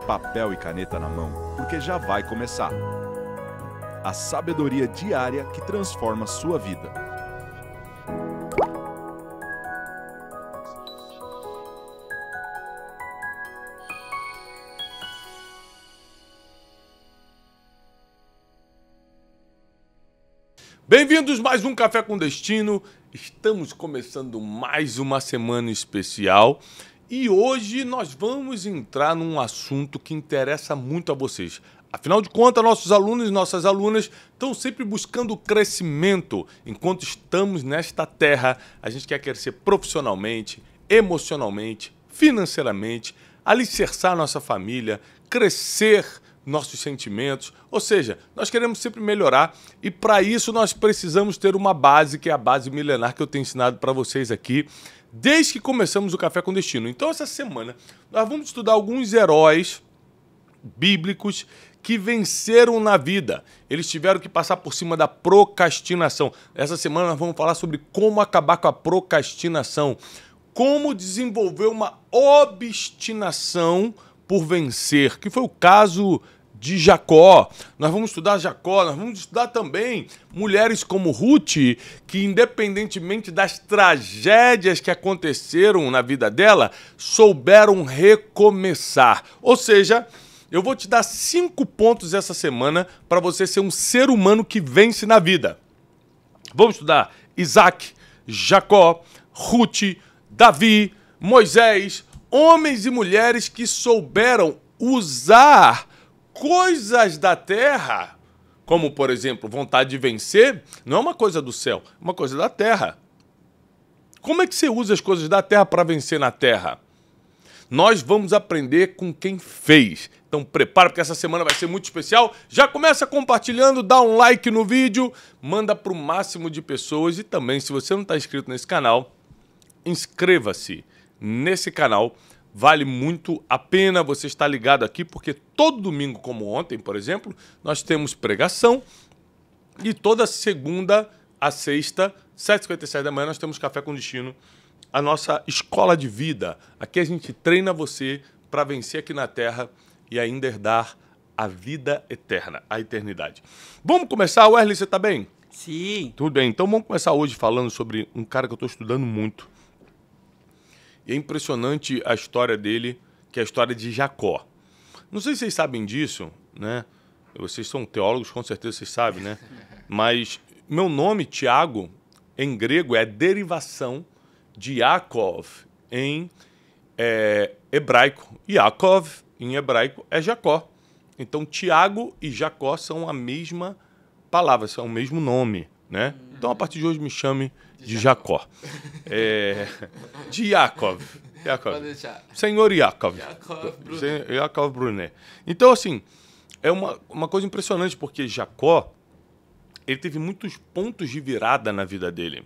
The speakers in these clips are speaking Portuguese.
papel e caneta na mão, porque já vai começar. A sabedoria diária que transforma sua vida. Bem-vindos a mais um Café com Destino. Estamos começando mais uma semana especial e hoje nós vamos entrar num assunto que interessa muito a vocês. Afinal de contas, nossos alunos e nossas alunas estão sempre buscando crescimento. Enquanto estamos nesta terra, a gente quer crescer profissionalmente, emocionalmente, financeiramente, alicerçar nossa família, crescer nossos sentimentos, ou seja, nós queremos sempre melhorar e para isso nós precisamos ter uma base, que é a base milenar que eu tenho ensinado para vocês aqui desde que começamos o Café com Destino. Então essa semana nós vamos estudar alguns heróis bíblicos que venceram na vida. Eles tiveram que passar por cima da procrastinação. Essa semana nós vamos falar sobre como acabar com a procrastinação, como desenvolver uma obstinação por vencer, que foi o caso de Jacó. Nós vamos estudar Jacó, nós vamos estudar também mulheres como Ruth, que independentemente das tragédias que aconteceram na vida dela, souberam recomeçar. Ou seja, eu vou te dar 5 pontos essa semana para você ser um ser humano que vence na vida. Vamos estudar Isaac, Jacó, Ruth, Davi, Moisés, homens e mulheres que souberam usar coisas da terra, como, por exemplo, vontade de vencer, não é uma coisa do céu, é uma coisa da terra. Como é que você usa as coisas da terra para vencer na terra? Nós vamos aprender com quem fez. Então prepara, porque essa semana vai ser muito especial. Já começa compartilhando, dá um like no vídeo, manda para o máximo de pessoas e também, se você não está inscrito nesse canal, inscreva-se nesse canal. Vale muito a pena você estar ligado aqui, porque todo domingo, como ontem, por exemplo, nós temos pregação e toda segunda a sexta, 7h57 da manhã, nós temos Café com Destino, a nossa escola de vida. Aqui a gente treina você para vencer aqui na Terra e ainda herdar a vida eterna, a eternidade. Vamos começar, Wesley, você está bem? Sim. Tudo bem, então vamos começar hoje falando sobre um cara que eu estou estudando muito. E é impressionante a história dele, que é a história de Jacó. Não sei se vocês sabem disso, né? Vocês são teólogos, com certeza vocês sabem, né? Mas meu nome, Tiago, em grego, é derivação de Yaakov em hebraico. Yaakov, em hebraico, é Jacó. Então, Tiago e Jacó são a mesma palavra, são o mesmo nome, né? Então, a partir de hoje, me chame de Jacó. De Yaakov. Pode deixar. Senhor Yaakov. Yaakov Brunet. Então, assim, é uma coisa impressionante, porque Jacó, ele teve muitos pontos de virada na vida dele.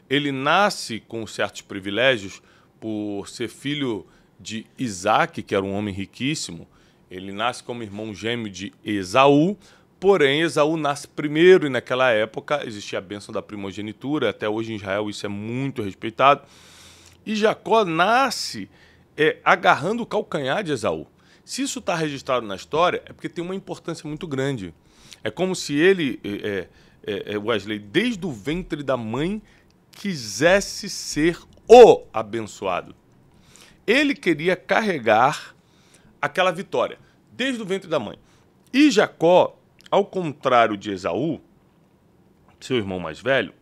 Ele nasce com certos privilégios por ser filho de Isaac, que era um homem riquíssimo. Ele nasce como irmão gêmeo de Esaú. Porém, Esaú nasce primeiro e naquela época existia a bênção da primogenitura. Até hoje em Israel isso é muito respeitado. E Jacó nasce agarrando o calcanhar de Esaú. Se isso está registrado na história, é porque tem uma importância muito grande. É como se ele, Wesley, desde o ventre da mãe, quisesse ser o abençoado. Ele queria carregar aquela vitória, desde o ventre da mãe. E Jacó, ao contrário de Esaú, seu irmão mais velho,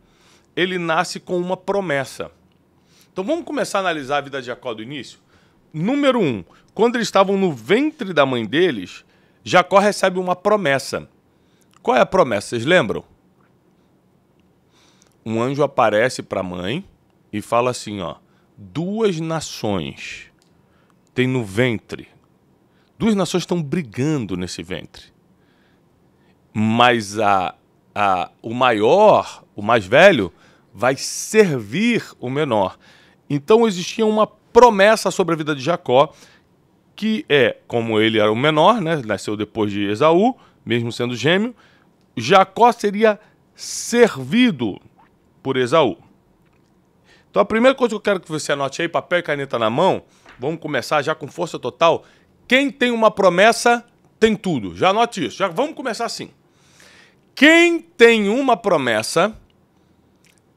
ele nasce com uma promessa. Então vamos começar a analisar a vida de Jacó do início? Número 1, quando eles estavam no ventre da mãe deles, Jacó recebe uma promessa. Qual é a promessa? Vocês lembram? Um anjo aparece para a mãe e fala assim, ó, 2 nações tem no ventre. 2 nações estão brigando nesse ventre. Mas o maior, o mais velho, vai servir o menor. Então existia uma promessa sobre a vida de Jacó, que como ele era o menor, né, nasceu depois de Esaú, mesmo sendo gêmeo, Jacó seria servido por Esaú. Então a primeira coisa que eu quero que você anote aí, papel e caneta na mão, vamos começar já com força total. quem tem uma promessa tem tudo. Já anote isso. Já vamos começar assim. Quem tem uma promessa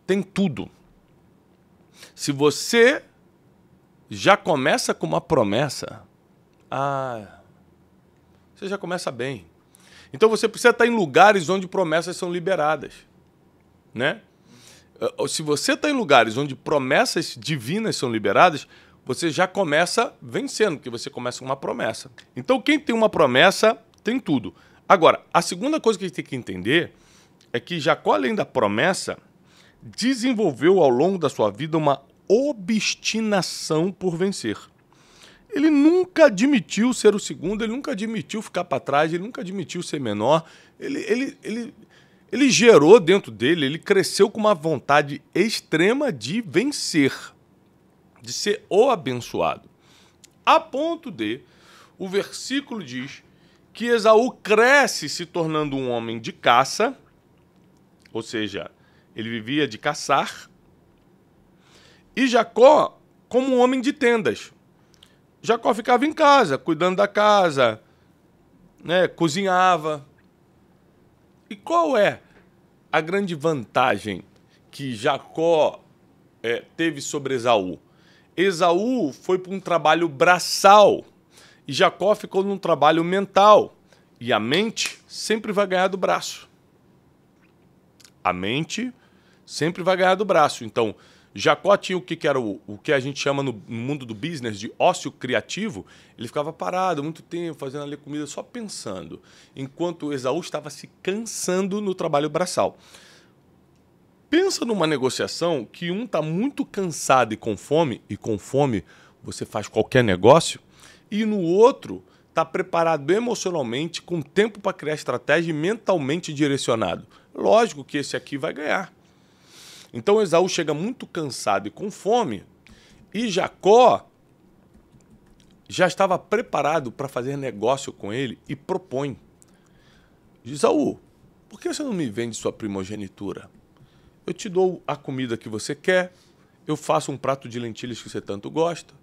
tem tudo. Se você já começa com uma promessa, você já começa bem. Então você precisa estar em lugares onde promessas são liberadas, né? Se você está em lugares onde promessas divinas são liberadas, você já começa vencendo, porque você começa com uma promessa. Então quem tem uma promessa tem tudo. Agora, a segunda coisa que a gente tem que entender é que Jacó, além da promessa, desenvolveu ao longo da sua vida uma obstinação por vencer. Ele nunca admitiu ser o segundo, ele nunca admitiu ficar para trás, ele nunca admitiu ser menor. Ele gerou dentro dele, ele cresceu com uma vontade extrema de vencer, de ser o abençoado. A ponto de, o versículo diz que Esaú cresce se tornando um homem de caça, ou seja, ele vivia de caçar, e Jacó como um homem de tendas. Jacó ficava em casa, cuidando da casa, né, cozinhava. E qual é a grande vantagem que Jacó teve sobre Esaú? Esaú foi para um trabalho braçal e Jacó ficou num trabalho mental. E a mente sempre vai ganhar do braço. A mente sempre vai ganhar do braço. Então, Jacó tinha o que era o que a gente chama no mundo do business de ócio criativo. Ele ficava parado muito tempo, fazendo ali comida, só pensando. Enquanto Esaú estava se cansando no trabalho braçal. Pensa numa negociação que um está muito cansado e com fome você faz qualquer negócio, e no outro está preparado emocionalmente, com tempo para criar estratégia e mentalmente direcionado. Lógico que esse aqui vai ganhar. Então Esaú chega muito cansado e com fome, e Jacó já estava preparado para fazer negócio com ele e propõe. Esaú, por que você não me vende sua primogenitura? Eu te dou a comida que você quer, eu faço um prato de lentilhas que você tanto gosta,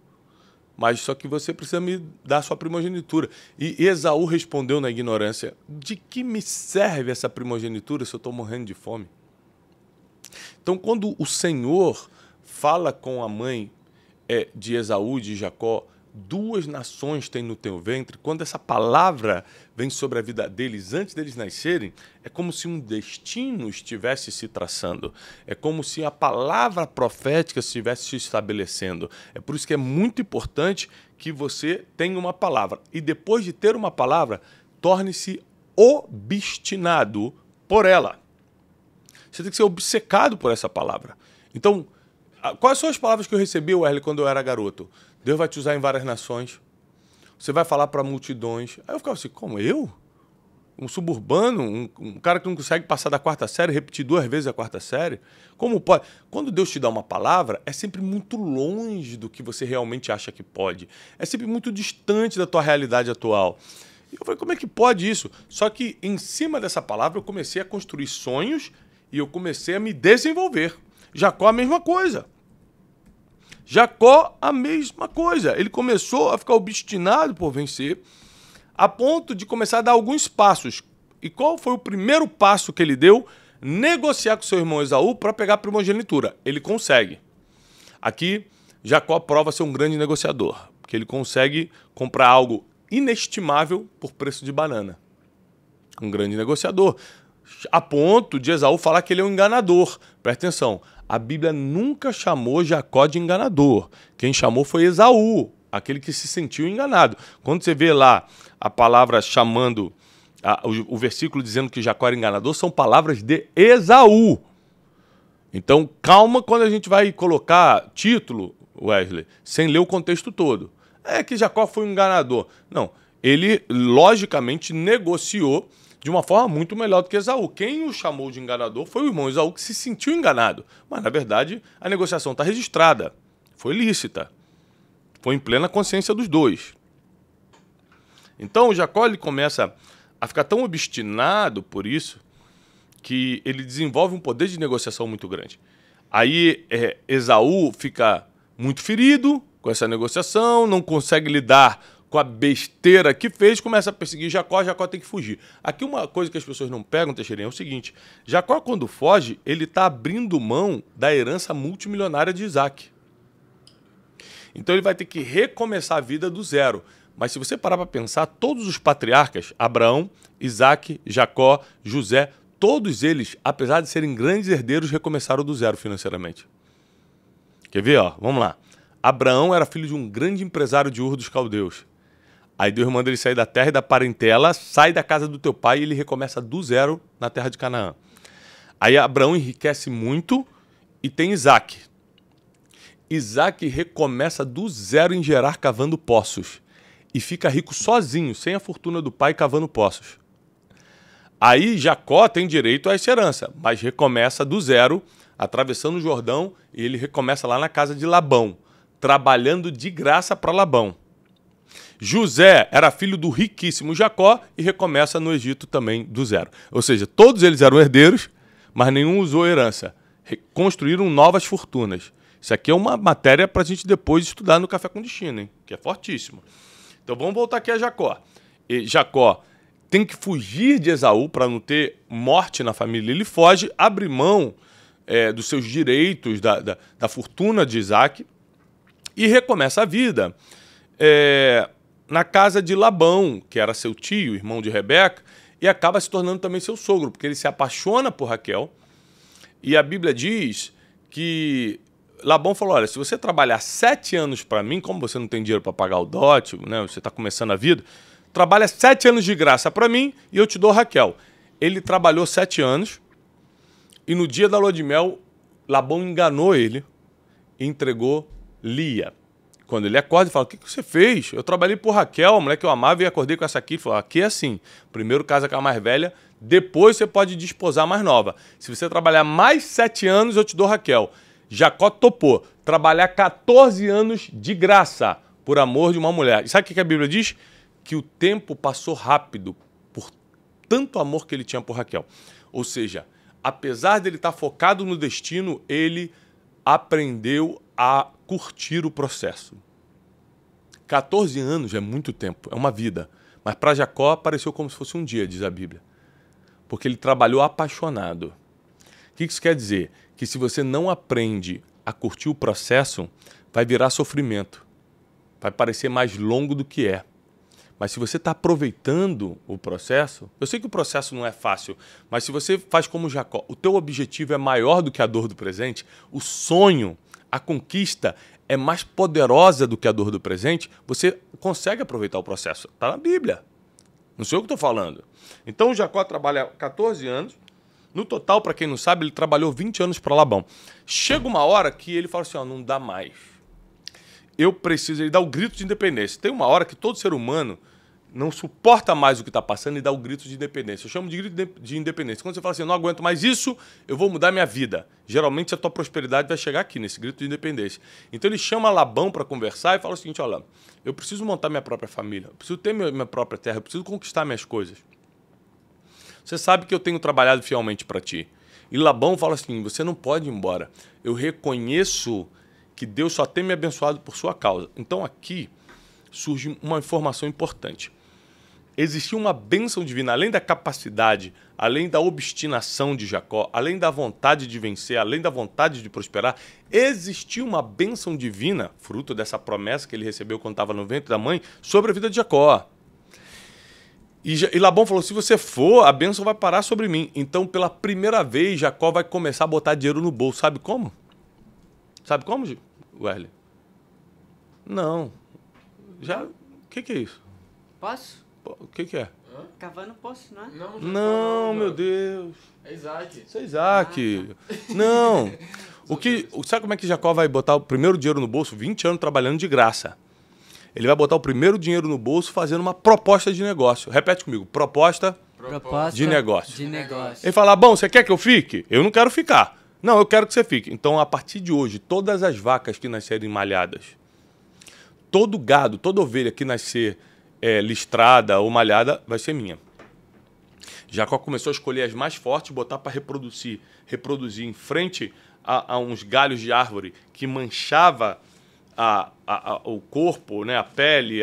mas só que você precisa me dar sua primogenitura. E Esaú respondeu na ignorância, de que me serve essa primogenitura se eu estou morrendo de fome? Então, quando o Senhor fala com a mãe de Esaú e de Jacó, 2 nações têm no teu ventre, quando essa palavra vem sobre a vida deles antes deles nascerem, é como se um destino estivesse se traçando. É como se a palavra profética estivesse se estabelecendo. É por isso que é muito importante que você tenha uma palavra. E depois de ter uma palavra, torne-se obstinado por ela. Você tem que ser obcecado por essa palavra. Então, quais são as palavras que eu recebi, Wesley, quando eu era garoto? Deus vai te usar em várias nações. Você vai falar para multidões. Aí eu ficava assim, como eu? Um suburbano, um cara que não consegue passar da 4ª série, repetir 2 vezes a 4ª série? Como pode? Quando Deus te dá uma palavra, é sempre muito longe do que você realmente acha que pode. É sempre muito distante da tua realidade atual. E eu falei, como é que pode isso? Só que em cima dessa palavra eu comecei a construir sonhos e eu comecei a me desenvolver. Jacó a mesma coisa. Jacó a mesma coisa. Ele começou a ficar obstinado por vencer, a ponto de começar a dar alguns passos. E qual foi o primeiro passo que ele deu? Negociar com seu irmão Esaú para pegar a primogenitura. Ele consegue. Aqui, Jacó prova ser um grande negociador, porque ele consegue comprar algo inestimável por preço de banana. Um grande negociador. A ponto de Esaú falar que ele é um enganador. Presta atenção, a Bíblia nunca chamou Jacó de enganador. Quem chamou foi Esaú, aquele que se sentiu enganado. Quando você vê lá a palavra chamando, o versículo dizendo que Jacó era enganador, são palavras de Esaú. Então, calma quando a gente vai colocar título, Wesley, sem ler o contexto todo. É que Jacó foi um enganador. Não, ele logicamente negociou de uma forma muito melhor do que Esaú. Quem o chamou de enganador foi o irmão Esaú, que se sentiu enganado. Mas, na verdade, a negociação está registrada. Foi lícita. Foi em plena consciência dos dois. Então, Jacó ele começa a ficar tão obstinado por isso que ele desenvolve um poder de negociação muito grande. Aí, Esaú fica muito ferido com essa negociação, não consegue lidar com a besteira que fez, começa a perseguir Jacó, Jacó tem que fugir. Aqui uma coisa que as pessoas não pegam, Teixeirinha, é o seguinte, Jacó quando foge, ele está abrindo mão da herança multimilionária de Isaac. Então ele vai ter que recomeçar a vida do zero. Mas se você parar para pensar, todos os patriarcas, Abraão, Isaac, Jacó, José, todos eles, apesar de serem grandes herdeiros, recomeçaram do zero financeiramente. Quer ver? Ó? Vamos lá. Abraão era filho de um grande empresário de Ur dos Caldeus. Aí Deus manda ele sair da terra e da parentela, sai da casa do teu pai e ele recomeça do zero na terra de Canaã. Aí Abraão enriquece muito e tem Isaac. Isaac recomeça do zero em Gerar cavando poços. E fica rico sozinho, sem a fortuna do pai, cavando poços. Aí Jacó tem direito a essa herança, mas recomeça do zero, atravessando o Jordão, e ele recomeça lá na casa de Labão, trabalhando de graça para Labão. José era filho do riquíssimo Jacó e recomeça no Egito também do zero. Ou seja, todos eles eram herdeiros, mas nenhum usou herança. Construíram novas fortunas. Isso aqui é uma matéria para a gente depois estudar no Café com Destino, hein? Que é fortíssimo. Então vamos voltar aqui a Jacó. E Jacó tem que fugir de Esaú para não ter morte na família. Ele foge, abre mão dos seus direitos, da fortuna de Isaac e recomeça a vida na casa de Labão, que era seu tio, irmão de Rebeca, e acaba se tornando também seu sogro, porque ele se apaixona por Raquel. E a Bíblia diz que Labão falou, olha, se você trabalhar 7 anos para mim, como você não tem dinheiro para pagar o dote, né, você está começando a vida, trabalha 7 anos de graça para mim e eu te dou Raquel. Ele trabalhou 7 anos e no dia da lua de mel, Labão enganou ele e entregou Lia. Quando ele acorda e fala, o que você fez? Eu trabalhei por Raquel, a mulher que eu amava, e acordei com essa aqui. Ele falou, aqui é assim, primeiro casa com a mais velha, depois você pode desposar a mais nova. Se você trabalhar mais 7 anos, eu te dou Raquel. Jacó topou trabalhar 14 anos de graça por amor de uma mulher. E sabe o que a Bíblia diz? Que o tempo passou rápido por tanto amor que ele tinha por Raquel. Ou seja, apesar dele estar focado no destino, ele aprendeu a curtir o processo. 14 anos é muito tempo, é uma vida. Mas para Jacó pareceu como se fosse um dia, diz a Bíblia. Porque ele trabalhou apaixonado. O que isso quer dizer? Que se você não aprende a curtir o processo, vai virar sofrimento. Vai parecer mais longo do que é. Mas se você está aproveitando o processo, eu sei que o processo não é fácil, mas se você faz como Jacó, o teu objetivo é maior do que a dor do presente, o sonho, a conquista é mais poderosa do que a dor do presente, você consegue aproveitar o processo. Está na Bíblia. Não sei o que estou falando. Então, Jacó trabalha 14 anos. No total, para quem não sabe, ele trabalhou 20 anos para Labão. Chega uma hora que ele fala assim, ó, não dá mais. Eu preciso... Ele dá o grito de independência. Tem uma hora que todo ser humano não suporta mais o que está passando e dá o grito de independência. Eu chamo de grito de independência. Quando você fala assim, eu não aguento mais isso, eu vou mudar minha vida. Geralmente a tua prosperidade vai chegar aqui, nesse grito de independência. Então ele chama Labão para conversar e fala o seguinte, olha, eu preciso montar minha própria família, eu preciso ter minha própria terra, eu preciso conquistar minhas coisas. Você sabe que eu tenho trabalhado fielmente para ti. E Labão fala assim, você não pode ir embora. Eu reconheço que Deus só tem me abençoado por sua causa. Então aqui surge uma informação importante. Existia uma bênção divina, além da capacidade, além da obstinação de Jacó, além da vontade de vencer, além da vontade de prosperar, existia uma bênção divina, fruto dessa promessa que ele recebeu quando estava no ventre da mãe, sobre a vida de Jacó. E Labão falou, se você for, a bênção vai parar sobre mim. Então, pela primeira vez, Jacó vai começar a botar dinheiro no bolso. Sabe como? Sabe como, Wesley? Não. Já... O que é isso? Posso? O que é? Cavando poço, não é? Não, meu Deus. É Isaac. Isso é Isaac. Não. Sabe como é que Jacó vai botar o primeiro dinheiro no bolso? 20 anos trabalhando de graça. Ele vai botar o primeiro dinheiro no bolso fazendo uma proposta de negócio. Repete comigo. Proposta de negócio. Ele fala, bom, você quer que eu fique? Eu não quero ficar. Não, eu quero que você fique. Então, a partir de hoje, todas as vacas que nascerem malhadas, todo gado, toda ovelha que nascer listrada ou malhada, vai ser minha. Jacó começou a escolher as mais fortes, botar para reproduzir em frente a uns galhos de árvore que manchava o corpo, né, a pele,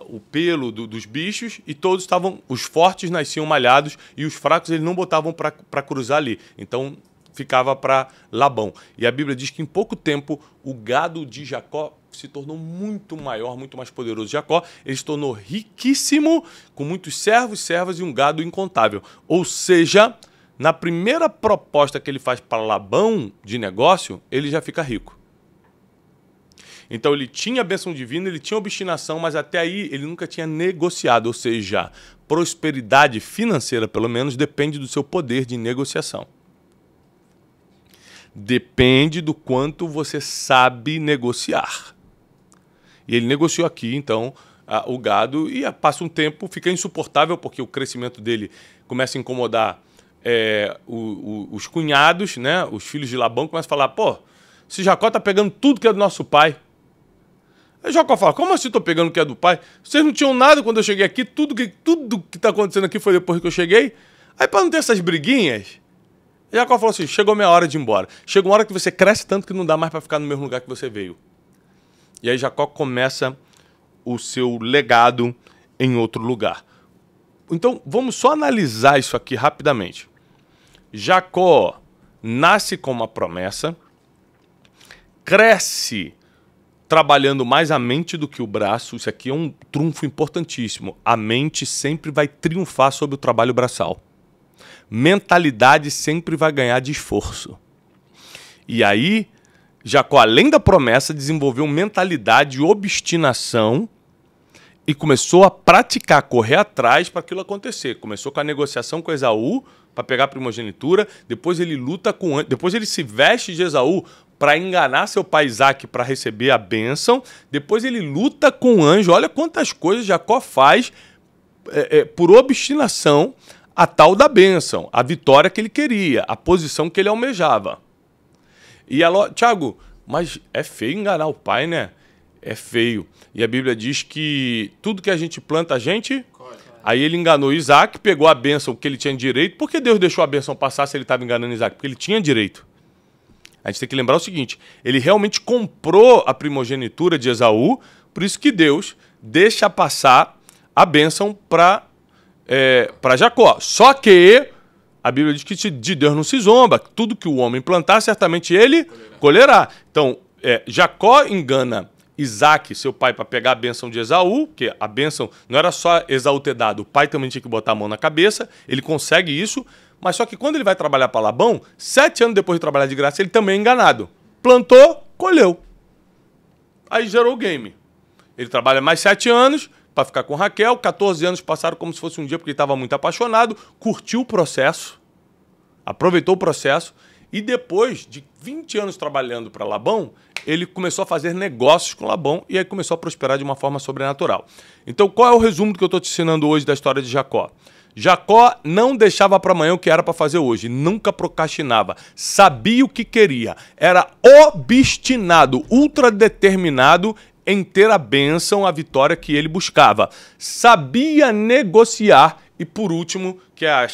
o pelo dos bichos e todos estavam, os fortes nasciam malhados e os fracos eles não botavam para cruzar ali. Então ficava para Labão. E a Bíblia diz que em pouco tempo o gado de Jacó se tornou muito maior, muito mais poderoso. Jacó, ele se tornou riquíssimo, com muitos servos, servas e um gado incontável. Ou seja, na primeira proposta que ele faz para Labão de negócio, ele já fica rico. Então ele tinha a bênção divina, ele tinha obstinação, mas até aí ele nunca tinha negociado. Ou seja, prosperidade financeira, pelo menos, depende do seu poder de negociação. Depende do quanto você sabe negociar. E ele negociou aqui, então, o gado, e passa um tempo, fica insuportável, porque o crescimento dele começa a incomodar os cunhados, né? Os filhos de Labão começam a falar, pô, esse Jacó tá pegando tudo que é do nosso pai. Aí Jacó fala, como assim tô pegando o que é do pai? Vocês não tinham nada quando eu cheguei aqui, tudo que tá acontecendo aqui foi depois que eu cheguei. Aí para não ter essas briguinhas, Jacó falou assim, chegou minha hora de ir embora. Chega uma hora que você cresce tanto que não dá mais para ficar no mesmo lugar que você veio. E aí Jacó começa o seu legado em outro lugar. Então vamos só analisar isso aqui rapidamente. Jacó nasce com uma promessa, cresce trabalhando mais a mente do que o braço. Isso aqui é um trunfo importantíssimo. A mente sempre vai triunfar sobre o trabalho braçal. Mentalidade sempre vai ganhar de esforço. E aí, Jacó, além da promessa, desenvolveu mentalidade e obstinação e começou a praticar, correr atrás para aquilo acontecer. Começou com a negociação com Esaú para pegar a primogenitura, depois ele luta com, depois ele se veste de Esaú para enganar seu pai Isaac para receber a bênção. Depois ele luta com o anjo. Olha quantas coisas Jacó faz por obstinação a tal da bênção, a vitória que ele queria, a posição que ele almejava. E ela, Tiago, mas é feio enganar o pai, né? É feio. E a Bíblia diz que tudo que a gente planta, a gente... Aí ele enganou Isaac, pegou a bênção que ele tinha direito. Por que Deus deixou a bênção passar se ele estava enganando Isaac? Porque ele tinha direito. A gente tem que lembrar o seguinte, ele realmente comprou a primogenitura de Esaú, por isso que Deus deixa passar a bênção para Jacó. Só que a Bíblia diz que de Deus não se zomba, tudo que o homem plantar, certamente ele colherá. Então, Jacó engana Isaac, seu pai, para pegar a bênção de Esaú, porque a bênção não era só Esaú ter dado, o pai também tinha que botar a mão na cabeça, ele consegue isso. Mas só que quando ele vai trabalhar para Labão, 7 anos depois de trabalhar de graça, ele também é enganado. Plantou, colheu. Aí gerou o game. Ele trabalha mais 7 anos para ficar com Raquel, 14 anos passaram como se fosse um dia porque ele estava muito apaixonado, curtiu o processo, aproveitou o processo e depois de 20 anos trabalhando para Labão, ele começou a fazer negócios com Labão e aí começou a prosperar de uma forma sobrenatural. Então qual é o resumo do que eu estou te ensinando hoje da história de Jacó? Jacó não deixava para amanhã o que era para fazer hoje, nunca procrastinava, sabia o que queria, era obstinado, ultradeterminado em ter a bênção, a vitória que ele buscava. Sabia negociar e, por último, que a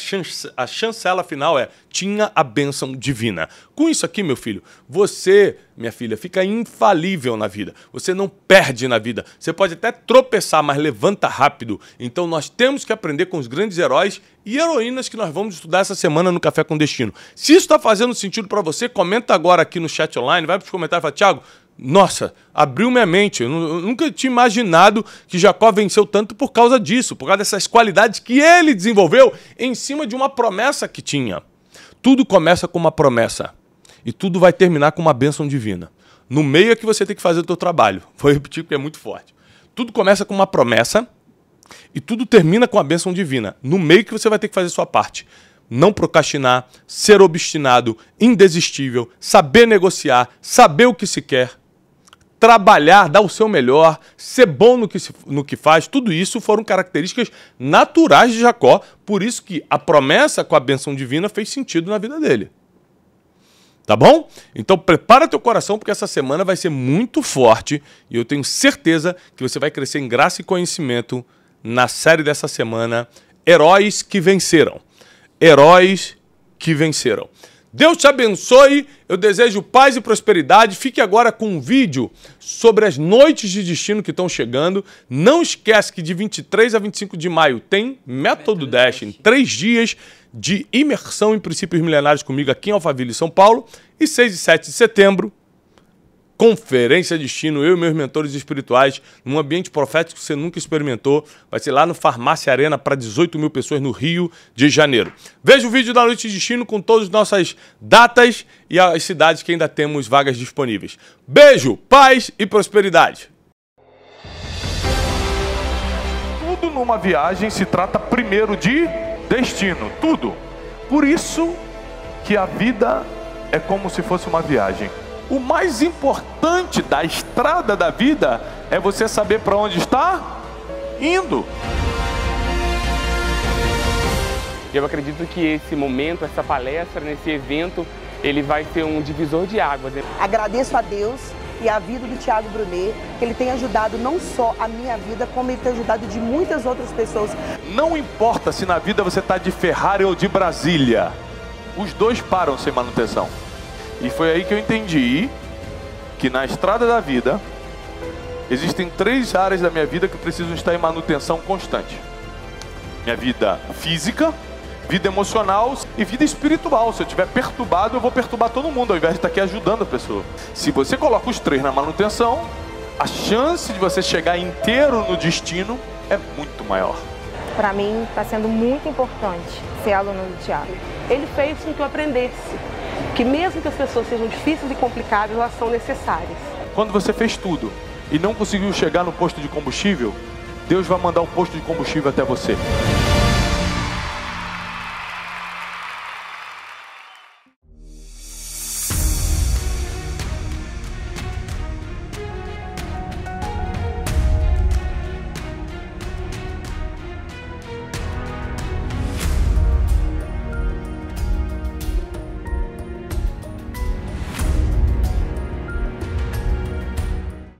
chancela final tinha a bênção divina. Com isso aqui, meu filho, você, minha filha, fica infalível na vida. Você não perde na vida. Você pode até tropeçar, mas levanta rápido. Então nós temos que aprender com os grandes heróis e heroínas que nós vamos estudar essa semana no Café com Destino. Se isso está fazendo sentido para você, comenta agora aqui no chat online, vai para os comentários e fala, Tiago, nossa, abriu minha mente. Eu nunca tinha imaginado que Jacó venceu tanto por causa disso, por causa dessas qualidades que ele desenvolveu em cima de uma promessa que tinha. Tudo começa com uma promessa e tudo vai terminar com uma bênção divina. No meio é que você tem que fazer o teu trabalho. Vou repetir porque é muito forte. Tudo começa com uma promessa e tudo termina com a bênção divina. No meio que você vai ter que fazer a sua parte. Não procrastinar, ser obstinado, indesistível, saber negociar, saber o que se quer, trabalhar, dar o seu melhor, ser bom no que faz, tudo isso foram características naturais de Jacó, por isso que a promessa com a bênção divina fez sentido na vida dele. Tá bom? Então prepara teu coração porque essa semana vai ser muito forte e eu tenho certeza que você vai crescer em graça e conhecimento na série dessa semana, Heróis que Venceram. Heróis que Venceram. Deus te abençoe, eu desejo paz e prosperidade. Fique agora com um vídeo sobre as noites de destino que estão chegando. Não esquece que de 23 a 25 de maio tem Método Dash, 3 dias de imersão em princípios milenares comigo aqui em Alphaville, São Paulo. E 6 e 7 de setembro, Conferência Destino, eu e meus mentores espirituais, num ambiente profético que você nunca experimentou. Vai ser lá no Farmácia Arena para 18 mil pessoas no Rio de Janeiro. Veja o vídeo da Noite de Destino com todas as nossas datas e as cidades que ainda temos vagas disponíveis. Beijo, paz e prosperidade. Tudo numa viagem se trata primeiro de destino, tudo. Por isso que a vida é como se fosse uma viagem. O mais importante da estrada da vida é você saber para onde está indo. Eu acredito que esse momento, essa palestra, nesse evento, ele vai ser um divisor de águas. Agradeço a Deus e a vida do Thiago Brunet, que ele tem ajudado não só a minha vida, como ele tem ajudado de muitas outras pessoas. Não importa se na vida você está de Ferrari ou de Brasília, os dois param sem manutenção. E foi aí que eu entendi que na estrada da vida existem 3 áreas da minha vida que precisam estar em manutenção constante. Minha vida física, vida emocional e vida espiritual. Se eu estiver perturbado, eu vou perturbar todo mundo, ao invés de estar aqui ajudando a pessoa. Se você coloca os 3 na manutenção, a chance de você chegar inteiro no destino é muito maior. Para mim, está sendo muito importante ser aluno do Thiago. Ele fez com que eu aprendesse que mesmo que as pessoas sejam difíceis e complicadas, elas são necessárias. Quando você fez tudo e não conseguiu chegar no posto de combustível, Deus vai mandar um posto de combustível até você.